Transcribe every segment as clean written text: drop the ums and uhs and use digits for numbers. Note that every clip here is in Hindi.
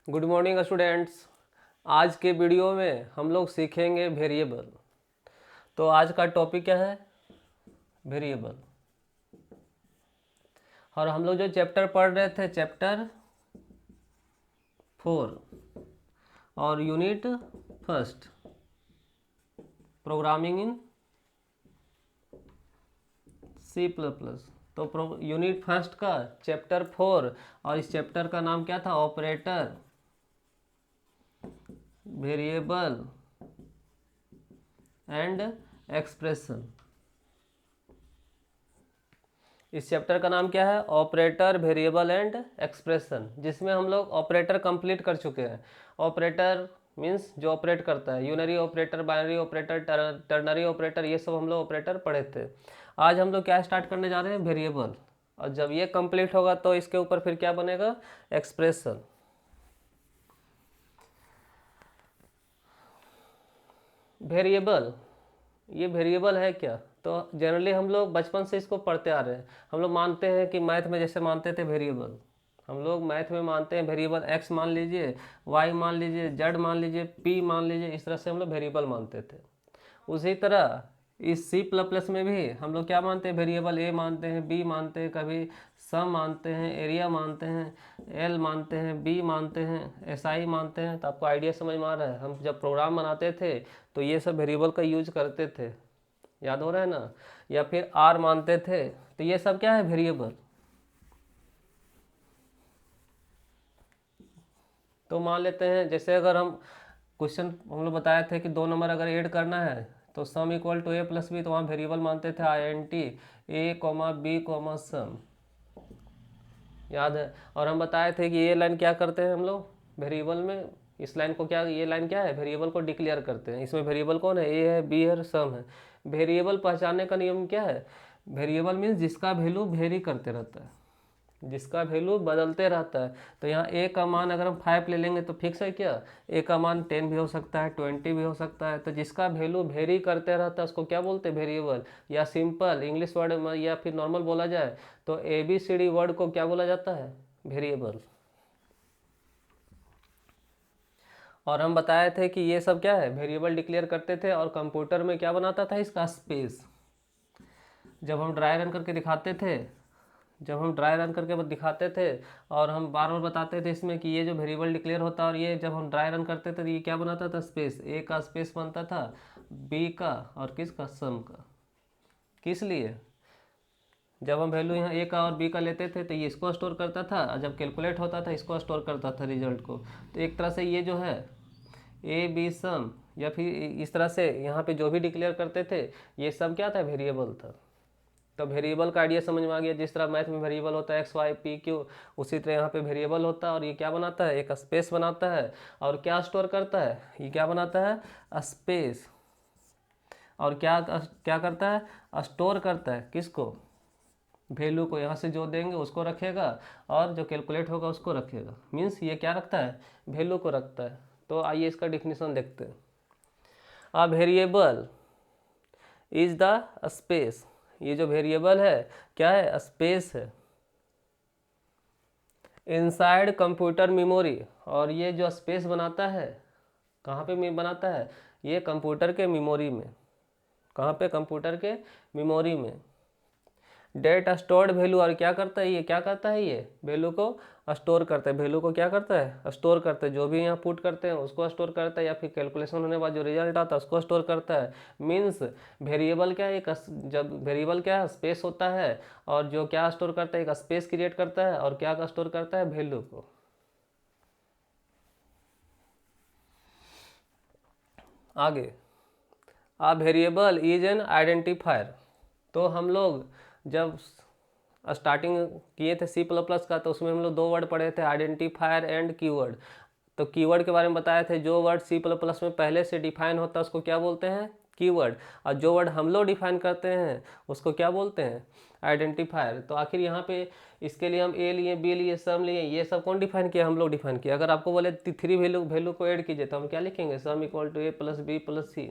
Good morning students. आज के वीडियो में हम लोग सीखेंगे वेरिएबल। तो आज का टॉपिक क्या है? वेरिएबल। और हम लोग जो चैप्टर पढ़ रहे थे चैप्टर 4 और unit first programming in C++। तो यूनिट फर्स्ट का चैप्टर 4 और इस चैप्टर का नाम क्या था? Operator, variable and expression. इस चैप्टर का नाम क्या है? ऑपरेटर, वेरिएबल एंड एक्सप्रेशन, जिसमें हम लोग ऑपरेटर कंप्लीट कर चुके हैं। ऑपरेटर मीन्स जो ऑपरेट करता है, unary operator, binary operator, ternary operator, ये सब हम लोग ऑपरेटर पढ़े थे। आज हम लोग क्या स्टार्ट करने जा रहे हैं? वेरिएबल। और जब ये कंप्लीट होगा तो इसके ऊपर फिर क्या बनेगा? एक्सप्रेशन। वेरिएबल, ये वेरिएबल है क्या? तो जनरली हम लोग बचपन से इसको पढ़ते आ रहे हैं। हम लोग मानते हैं कि मैथ में जैसे मानते थे वेरिएबल, हम लोग मैथ में मानते हैं वेरिएबल एक्स मान लीजिए, वाई मान लीजिए, जेड मान लीजिए, पी मान लीजिए, इस तरह से हम लोग वेरिएबल मानते थे। उसी तरह इस C++ में भी हम लोग क्या मानते हैं? वेरिएबल ए मानते हैं, बी मानते हैं, कभी सम मानते हैं, एरिया मानते हैं, एल मानते हैं, बी मानते हैं, एसआई मानते हैं। तो आपको आइडिया समझ में आ रहा है? हम जब प्रोग्राम बनाते थे तो ये सब वेरिएबल का यूज करते थे, याद हो रहा है ना? या फिर आर मानते थे। तो ये सब क्या है? वेरिएबल। तो मान लेते हैं जैसे अगर हम क्वेश्चन हम लोग बताए थे कि 2 नंबर अगर ऐड करना है तो सम equal to a plus B, तो वहाँ वेरिएबल मानते थे INT ए कॉमा बी कॉमा सम, याद है? और हम बताए थे कि ये लाइन क्या करते हैं हम लोग वेरिएबल में, इस लाइन को क्या, ये लाइन क्या है? वेरिएबल को डिक्लेयर करते हैं। इसमें वेरिएबल कौन है? ए है, बी है, सम है। वेरिएबल पहचानने का नियम क्या है? वेरिएबल मीन्स जिसका वैल्यू वेरी करते रहता है, जिसका वैल्यू बदलते रहता है। तो यहाँ ए का मान अगर हम 5 ले लेंगे तो फिक्स है क्या? ए का मान 10 भी हो सकता है, 20 भी हो सकता है। तो जिसका वैल्यू वेरी करते रहता है उसको क्या बोलते हैं? वेरिएबल। या सिंपल इंग्लिश वर्ड में या फिर नॉर्मल बोला जाए तो ABCD वर्ड को क्या बोला जाता है? वेरिएबल। और हम बताए थे कि ये सब क्या है? वेरिएबल डिक्लेयर करते थे। और कंप्यूटर में क्या बनाता था? इसका स्पेस। जब हम ड्राई रन करके दिखाते थे, जब हम ड्राई रन करके दिखाते थे और हम बार बार बताते थे इसमें कि ये जो वेरिएबल डिक्लेयर होता है, और ये जब हम ड्राई रन करते थे तो ये क्या बनाता था? स्पेस। ए का स्पेस बनता था, बी का और किसका? सम का। किस लिए? जब हम वैल्यू यहाँ ए का और बी का लेते थे तो ये इसको स्टोर करता था, और जब कैलकुलेट होता था इसको स्टोर करता था रिजल्ट को। तो एक तरह से ये जो है ए बी सम, या फिर इस तरह से यहाँ पे जो भी डिक्लेयर करते थे ये सब क्या था? वेरिएबल था। तो वेरिएबल का आइडिया समझ में आ गया। जिस तरह मैथ में वेरिएबल होता है एक्स वाई पी क्यू, उसी तरह यहाँ पे वेरिएबल होता है। और ये क्या बनाता है? एक स्पेस बनाता है। और क्या स्टोर करता है? ये क्या बनाता है? स्पेस। और क्या क्या करता है? स्टोर करता है किसको? वैल्यू को। यहाँ से जो देंगे उसको रखेगा, और जो कैलकुलेट होगा उसको रखेगा। मीन्स ये क्या रखता है? वैल्यू को रखता है। तो आइए इसका डिफिनीशन देखते हैं। A variable is the space. ये जो वेरिएबल है क्या है? स्पेस है इनसाइड कंप्यूटर मेमोरी। और ये जो स्पेस बनाता है कहाँ पे बनाता है? ये कंप्यूटर के मेमोरी में। कहाँ पे? कंप्यूटर के मेमोरी में। Date stored value. और क्या करता है ये? क्या करता है ये? वैल्यू को स्टोर करता है। वैल्यू को क्या करता है? स्टोर करता है। जो भी यहाँ पुट करते हैं उसको स्टोर करता है, या फिर कैलकुलेशन होने के बाद जो रिजल्ट आता है उसको स्टोर करता है। मीन्स वेरिएबल क्या है? एक जब वेरिएबल क्या है? स्पेस होता है। और जो क्या स्टोर करता है? एक स्पेस क्रिएट करता है। और क्या स्टोर करता है? वैल्यू को। आगे, आ वेरिएबल इज एन आइडेंटिफायर। तो हम लोग जब स्टार्टिंग किए थे C++ का तो उसमें हम लोग 2 वर्ड पढ़े थे, आइडेंटिफायर एंड कीवर्ड। तो कीवर्ड के बारे में बताए थे। जो वर्ड C++ में पहले से डिफाइन होता है उसको क्या बोलते हैं? कीवर्ड। और जो वर्ड हम लोग डिफाइन करते हैं उसको क्या बोलते हैं? आइडेंटिफायर। तो आखिर यहाँ पे इसके लिए हम ए लिए, बी लिए, सम लिए, ये सब कौन डिफाइन किया? हम लोग डिफाइन किया। अगर आपको बोले 3 वैल्यू को ऐड कीजिए तो हम क्या लिखेंगे? Sum equal to a plus b plus c.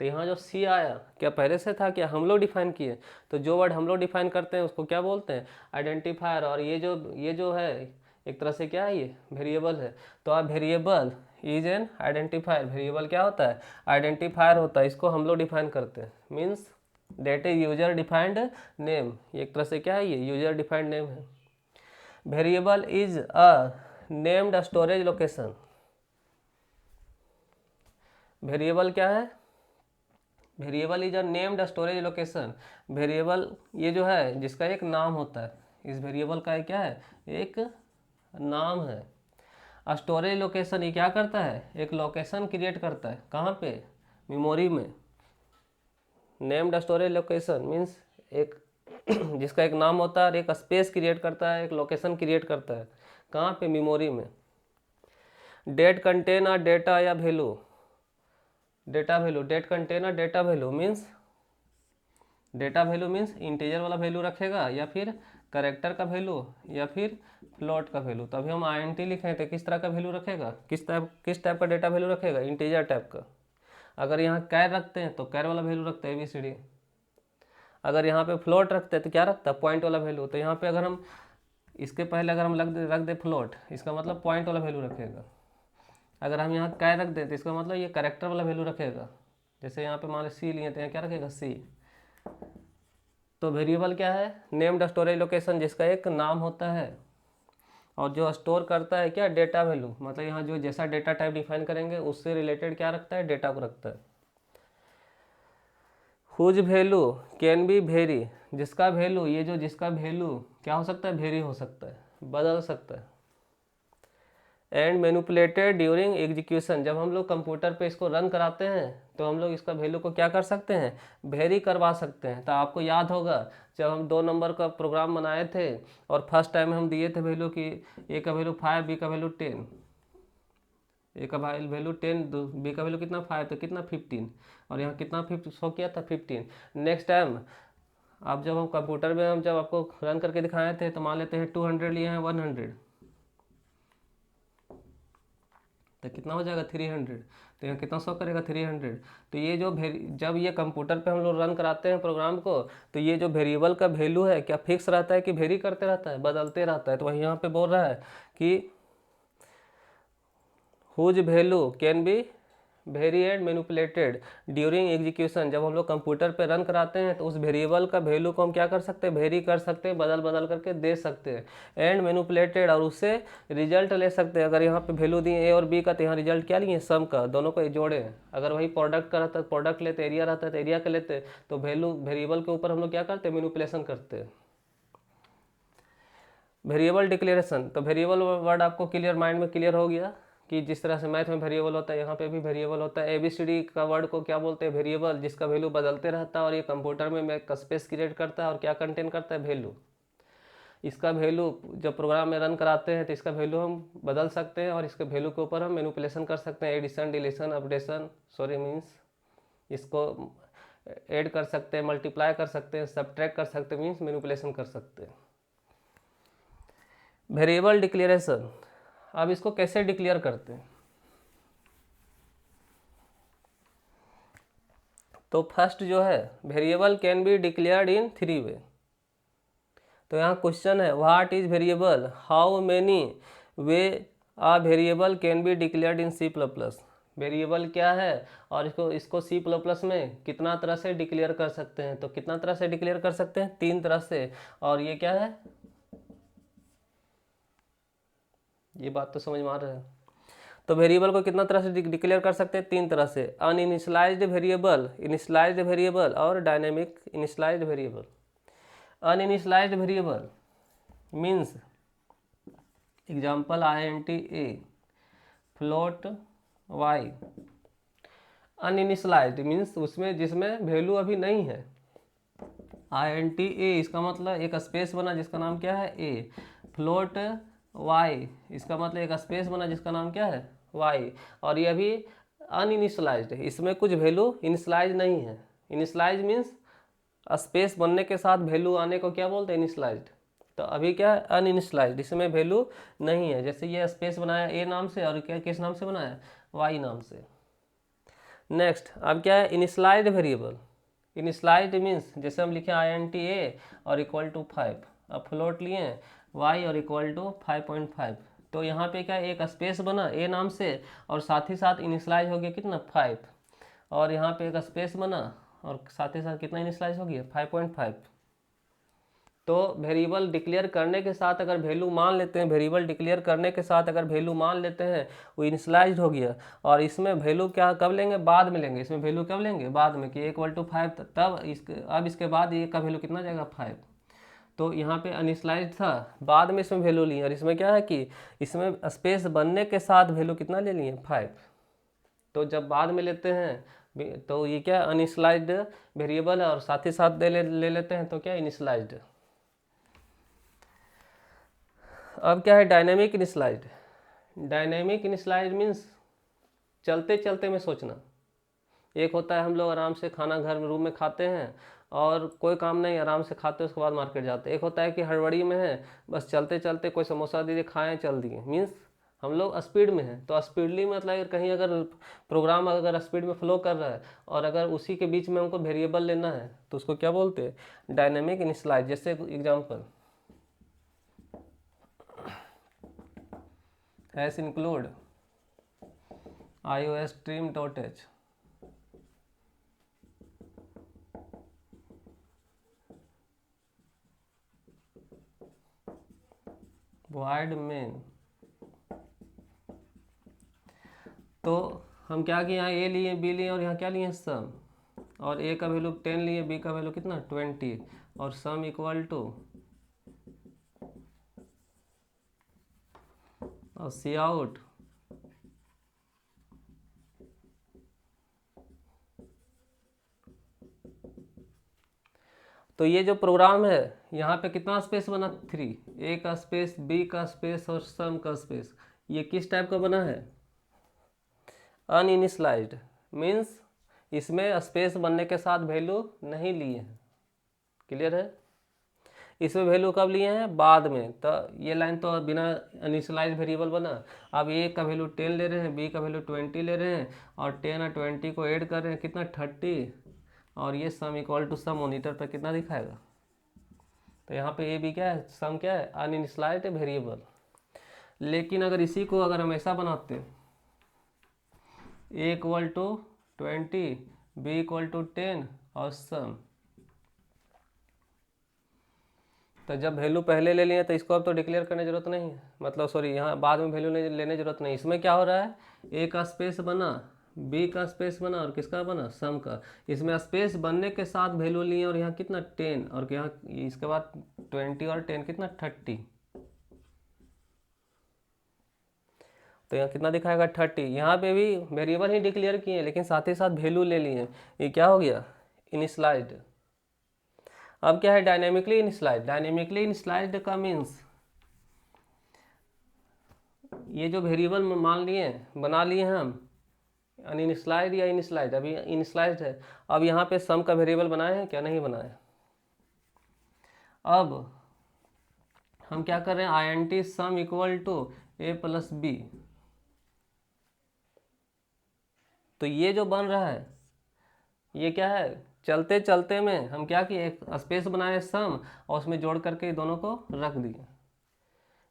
तो यहाँ जो सी आया क्या पहले से था? क्या हम लोग डिफाइन किए? तो जो वर्ड हम लोग डिफाइन करते हैं उसको क्या बोलते हैं? आइडेंटिफायर। और ये जो है एक तरह से क्या है, ये वेरिएबल है। तो अब variable is an identifier, variable क्या होता है, आइडेंटिफायर होता है, इसको हम लोग डिफाइन करते हैं, means that is user defined name, एक तरह से क्या है, ये यूजर डिफाइंड नेम है। Variable is a named storage location, variable क्या है, variable is a named storage location, variable ये जो है जिसका एक नाम होता है, इस वेरिएबल का क्या है, एक नाम है। स्टोरेज लोकेशन ये क्या करता है, एक लोकेशन क्रिएट करता है, कहाँ पे, मेमोरी में। नेम्ड स्टोरेज लोकेशन मीन्स एक जिसका एक नाम होता है और एक स्पेस क्रिएट करता है, एक लोकेशन क्रिएट करता है, कहाँ पे, मेमोरी में। डेट कंटेन अ डेटा या value, data value, that contain a data value means, data value means integer वाला वैल्यू रखेगा या फिर करेक्टर का वैल्यू या फिर फ्लोट का वैल्यू। तभी हम INT लिखें तो किस तरह का वैल्यू रखेगा, किस टाइप का डेटा वैल्यू रखेगा, इंटीजर टाइप का। अगर यहाँ कैर रखते हैं तो कैर वाला वैल्यू रखते हैं ABCD। अगर यहाँ पे फ्लोट रखते हैं तो क्या रखता है, पॉइंट वाला वैल्यू। तो यहाँ पे अगर हम इसके पहले अगर हम रख दे फ्लोट, इसका मतलब पॉइंट वाला वैल्यू रखेगा। अगर हम यहाँ कैर रख दें तो इसका मतलब ये करेक्टर वाला वैल्यू रखेगा। जैसे यहाँ पे मान लो C लिए तो यहाँ क्या रखेगा, C। तो वेरिएबल क्या है, नेम्ड स्टोरेज लोकेशन, जिसका एक नाम होता है और जो स्टोर करता है क्या, डेटा वैल्यू, मतलब यहाँ जो जैसा डेटा टाइप डिफाइन करेंगे उससे रिलेटेड क्या रखता है, डेटा को रखता है। Whose value can be very, जिसका वैल्यू, ये जो जिसका वैल्यू क्या हो सकता है, वेरी हो सकता है, बदल सकता है। एंड मैनिपुलेटेड ड्यूरिंग एग्जीक्यूशन, जब हम लोग कंप्यूटर पे इसको रन कराते हैं तो हम लोग इसका वैल्यू को क्या कर सकते हैं, वेरी करवा सकते हैं। तो आपको याद होगा जब हम 2 नंबर का प्रोग्राम बनाए थे और फर्स्ट टाइम हम दिए थे वैल्यू की, ए का वैल्यू 5, बी का वैल्यू 10, ए का वैल्यू 10, बी का वैल्यू कितना 5, तो कितना 15, और यहाँ कितना 50 शो किया था 15। नेक्स्ट टाइम अब जब हम कंप्यूटर में हम जब आपको रन करके दिखाए थे तो मान लेते हैं 200 लिए हैं 100, तो कितना हो जाएगा 300, तो यहाँ कितना शो करेगा 300। तो ये जो जब ये कंप्यूटर पे हम लोग रन कराते हैं प्रोग्राम को, तो ये जो वेरिएबल का वैल्यू है क्या फिक्स रहता है कि वेरी करते रहता है, बदलते रहता है। तो वही यहाँ पे बोल रहा है कि whose value can be very and manipulated during execution, जब हम लोग कंप्यूटर पे रन कराते हैं तो उस वेरिएबल का वैल्यू को हम क्या कर सकते हैं, वेरी कर सकते हैं, बदल बदल करके दे सकते हैं। एंड मैनिपुलेटेड, और उससे रिजल्ट ले सकते हैं। अगर यहाँ पे वैल्यू दिए ए और बी का, तो यहाँ रिजल्ट क्या लिए, सम का, दोनों को जोड़े। अगर वही प्रोडक्ट का रहता है प्रोडक्ट लेते, एरिया रहता है तो एरिया का लेते। तो वैल्यू वेरिएबल के ऊपर हम लोग क्या करते हैं, मैनिपुलेशन करते हैं। वेरिएबल डिक्लेरेशन, तो वेरिएबल वर्ड आपको क्लियर माइंड में क्लियर हो गया कि जिस तरह से मैथ में वेरिएबल होता है यहाँ पे भी वेरिएबल होता है। ABCD का वर्ड को क्या बोलते हैं, वेरिएबल, जिसका वैल्यू बदलते रहता है और ये कंप्यूटर में एक स्पेस क्रिएट करता है और क्या कंटेन करता है, वैल्यू। इसका वैल्यू जब प्रोग्राम में रन कराते हैं तो इसका वैल्यू हम बदल सकते हैं और इसके वैल्यू के ऊपर हम मैनिपुलेशन कर सकते हैं, addition, deletion, updation, sorry means इसको ऐड कर सकते हैं, मल्टीप्लाई कर सकते हैं, सब्ट्रैक्ट कर सकते हैं, मीन्स मैनिपुलेशन कर सकते हैं। वेरिएबल डिक्लेरेशन, अब इसको कैसे डिक्लेयर करते हैं, तो फर्स्ट जो है वेरिएबल कैन बी डिक्लेयर्ड इन 3 वे। तो यहाँ क्वेश्चन है what is variable, how many way uh variable can be declared in C++। Variable क्या है और इसको C++ में कितना तरह से डिक्लेयर कर सकते हैं, तो कितना तरह से डिक्लेयर कर सकते हैं, 3 तरह से। और ये क्या है, ये बात तो समझ में आ रहा है। तो वेरिएबल को कितना तरह से डिक्लेयर कर सकते हैं, 3 तरह से, अनइनिशियलाइज्ड वेरिएबल, इनिशियलाइज्ड वेरिएबल और dynamic initialised variable. Uninitialised variable means example INT A, float Y। Uninitialised means उसमें जिसमें वैल्यू अभी नहीं है। INT A इसका मतलब एक स्पेस बना जिसका नाम क्या है A। फ्लोट Y इसका मतलब एक स्पेस बना जिसका नाम क्या है Y। और ये अभी अनइनिशियलाइज्ड है, इसमें कुछ वैल्यू इनिशियलाइज नहीं है। इनिशियलाइज मीन्स स्पेस बनने के साथ वैल्यू आने को क्या बोलते हैं, इनिशियलाइज्ड। तो अभी क्या है, अनइनिशियलाइज्ड, इसमें वैल्यू नहीं है। जैसे ये स्पेस बनाया A नाम से और क्या किस नाम से बनाया, Y नाम से। नेक्स्ट अब क्या है, इनिशियलाइज्ड वेरिएबल। इनिशियलाइज्ड मीन्स जैसे हम लिखे INT A और इक्वल टू 5, अब फ्लोट लिए y और इक्वल टू 5.5। तो यहाँ पे क्या एक स्पेस बना a नाम से और साथ ही साथ इनिशलाइज हो गया कितना 5, और यहाँ पे एक स्पेस बना और साथ ही साथ कितना इनिशलाइज हो गया 5.5। तो वेरिएबल डिक्लेयर करने के साथ अगर वैल्यू मान लेते हैं, वेरिएबल डिक्लेयर करने के साथ अगर वैल्यू मान लेते हैं वो इनिशलाइज्ड हो गया। और इसमें वैल्यू क्या कब लेंगे, बाद में लेंगे। इसमें वैल्यू कब लेंगे, बाद में, कि इक्वल टू 5, तब अब इसके बाद ये का वैल्यू कितना जाएगा 5। तो यहाँ पे अनिशलाइज्ड था, बाद में इसमें वैल्यू ली, और इसमें क्या है कि इसमें स्पेस बनने के साथ वैल्यू कितना ले लिए 5। तो जब बाद में लेते हैं तो ये क्या अनिशलाइज्ड वेरिएबल है, और साथ ही साथ ले लेते हैं तो क्या इनिशलाइज्ड। अब क्या है dynamic initialised. Dynamic initialised means चलते चलते में सोचना। एक होता है हम लोग आराम से खाना घर में रूम में खाते हैं और कोई काम नहीं, आराम से खाते उसके बाद मार्केट जाते। एक होता है कि हड़बड़ी में है, बस चलते चलते कोई समोसा दीजिए खाएं चल दिए, मीन्स हम लोग स्पीड में हैं। तो स्पीडली मतलब कहीं अगर प्रोग्राम अगर स्पीड में फ्लो कर रहा है और अगर उसी के बीच में हमको वेरिएबल लेना है तो उसको क्या बोलते हैं डायनेमिक इनिशलाइज्ड। जैसे example hash include iOS trim.h, void main। तो हम क्या किए, यहाँ a लिए b लिए और यहाँ क्या लिए सम, और a का वैल्यू 10 लिए, b का वैल्यू कितना 20, और सम इक्वल टू और सी आउट। तो ये जो प्रोग्राम है यहाँ पे कितना स्पेस बना 3, a का स्पेस, b का स्पेस और सम का स्पेस। ये किस टाइप का बना है अनइनिशलाइज्ड, मीन्स इसमें स्पेस बनने के साथ वैल्यू नहीं लिए हैं। क्लियर है। इसमें वैल्यू कब लिए हैं बाद में। तो ये लाइन तो बिना इनिशियलाइज वेरिएबल बना। अब ए का वैल्यू 10 ले रहे हैं, बी का वैल्यू 20 ले रहे हैं, और 10 और 20 को ऐड कर रहे हैं कितना 30, और ये सम इक्वल टू सम मॉनिटर पर कितना दिखाएगा। तो यहाँ पे ए बी क्या है, सम क्या है अनइनिशियलाइज्ड वेरिएबल। लेकिन अगर इसी को अगर हम ऐसा बनाते हैं a equal to 20, b equal to 10 और सम, तो जब वैल्यू पहले ले लिए तो इसको अब तो डिक्लेयर करने की जरूरत नहीं है, मतलब सॉरी यहाँ बाद में वैल्यू लेने जरूरत नहीं। इसमें क्या हो रहा है ए का स्पेस बना, बी का स्पेस बना और किसका बना सम का। इसमें स्पेस बनने के साथ वैल्यू लिए और यहाँ कितना 10 और यहाँ इसके बाद 20 और 10 कितना 30। तो यहाँ कितना दिखाएगा 30। यहाँ पे भी वेरिएबल ही डिक्लेयर किए लेकिन साथ ही साथ वैल्यू ले लिए। ये क्या हो गया इनिशलाइज्ड। अब क्या है डायनेमिकली इनिशलाइज्ड। डायनेमिकली इनिशलाइज्ड का मीन्स ये जो वेरिएबल मान लिए बना लिए हम अनइनिशलाइज्ड या इनिशलाइज्ड, अभी इनिशलाइज्ड है। अब यहाँ पे सम का वेरिएबल बनाए हैं क्या, नहीं बनाए। अब हम क्या कर रहे हैं I N T some equal to a plus B. तो ये जो बन रहा है ये क्या है चलते चलते में हम क्या किए एक स्पेस बनाए सम और उसमें जोड़ करके दोनों को रख दिए।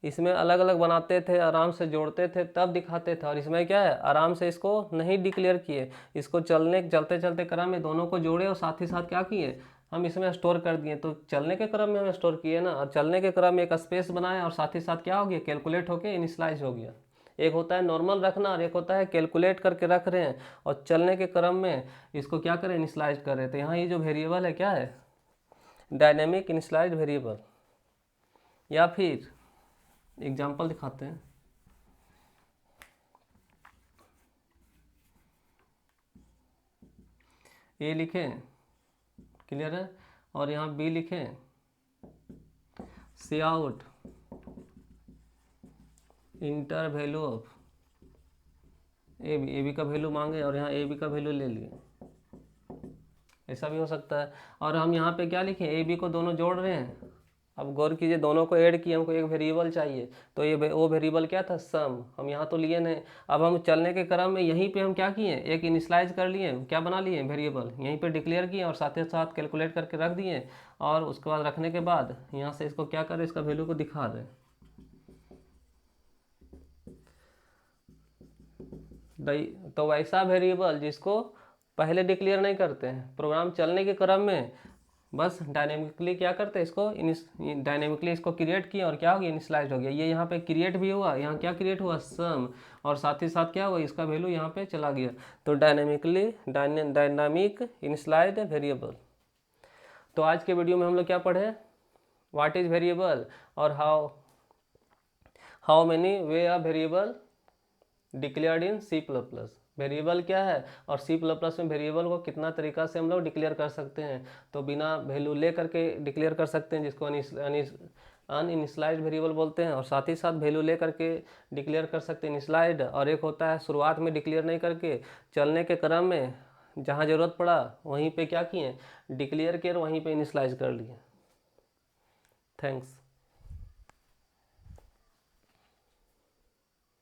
इसमें अलग अलग बनाते थे आराम से जोड़ते थे तब दिखाते थे, और इसमें क्या है आराम से इसको नहीं डिक्लेयर किए, इसको चलते चलते क्रम में दोनों को जोड़े और साथ ही साथ क्या किए हम इसमें स्टोर कर दिए। तो चलने के क्रम में हम स्टोर किए ना, और चलने के क्रम में एक स्पेस बनाया और साथ ही साथ क्या हो गया कैलकुलेट होके इनिशलाइज हो गया। एक होता है नॉर्मल रखना और एक होता है कैलकुलेट करके रख रहे हैं और चलने के क्रम में इसको क्या करें इनिशलाइज कर रहे हैं। तो यहाँ ये जो वेरिएबल है क्या है डायनेमिक इनिशलाइज वेरिएबल। या फिर एग्जाम्पल दिखाते हैं। ए लिखें क्लियर है, और यहाँ बी लिखें cout enter value of a b का वैल्यू मांगे और यहाँ ए बी का वैल्यू ले लिए, ऐसा भी हो सकता है। और हम यहाँ पे क्या लिखें ए बी को दोनों जोड़ रहे हैं अब गौर कीजिए, दोनों को ऐड किए, हमको एक वेरिएबल चाहिए, तो ये वो वेरिएबल क्या था, सम। हम यहाँ तो लिए नहीं। अब हम चलने के क्रम में यहीं पे हम क्या किए, एक इनिशियलाइज कर लिए, क्या बना लिए, वेरिएबल यहीं पे डिक्लेयर किए और साथ ही साथ कैलकुलेट करके रख दिए। और उसके बाद रखने के बाद यहाँ से इसको क्या करें, इसका वैल्यू को दिखा दें। तो वैसा वेरिएबल जिसको पहले डिक्लेयर नहीं करते हैं, प्रोग्राम चलने के क्रम में बस डायनेमिकली क्या करते हैं, इसको डायनेमिकली इसको क्रिएट किया और क्या हो गया, इनिशियलाइज हो गया। ये यहाँ पे क्रिएट भी हुआ, यहाँ क्या क्रिएट हुआ, सम, और साथ ही साथ क्या हुआ, इसका वैल्यू यहाँ पे चला गया। तो डायनामिक इनिशियलाइज्ड वेरिएबल। तो आज के वीडियो में हम लोग क्या पढ़े, व्हाट इज वेरिएबल और how many way a variable declared in C plus plus. Variable क्या है और सी प्लस प्लस में वेरिएबल को कितना तरीका से हम लोग डिक्लेयर कर सकते हैं। तो बिना वैल्यू ले करके डिक्लेयर कर सकते हैं, जिसको अनइनिशियलाइज्ड वेरिएबल बोलते हैं, और साथ ही साथ वैल्यू ले करके डिक्लेयर कर सकते हैं इनिशियलाइज्ड। और एक होता है शुरुआत में डिक्लेयर नहीं करके, चलने के क्रम में जहाँ ज़रूरत पड़ा वहीं पे क्या किए, डिक्लेयर किए और वहीं पे इनिशियलाइज कर लिए। थैंक्स।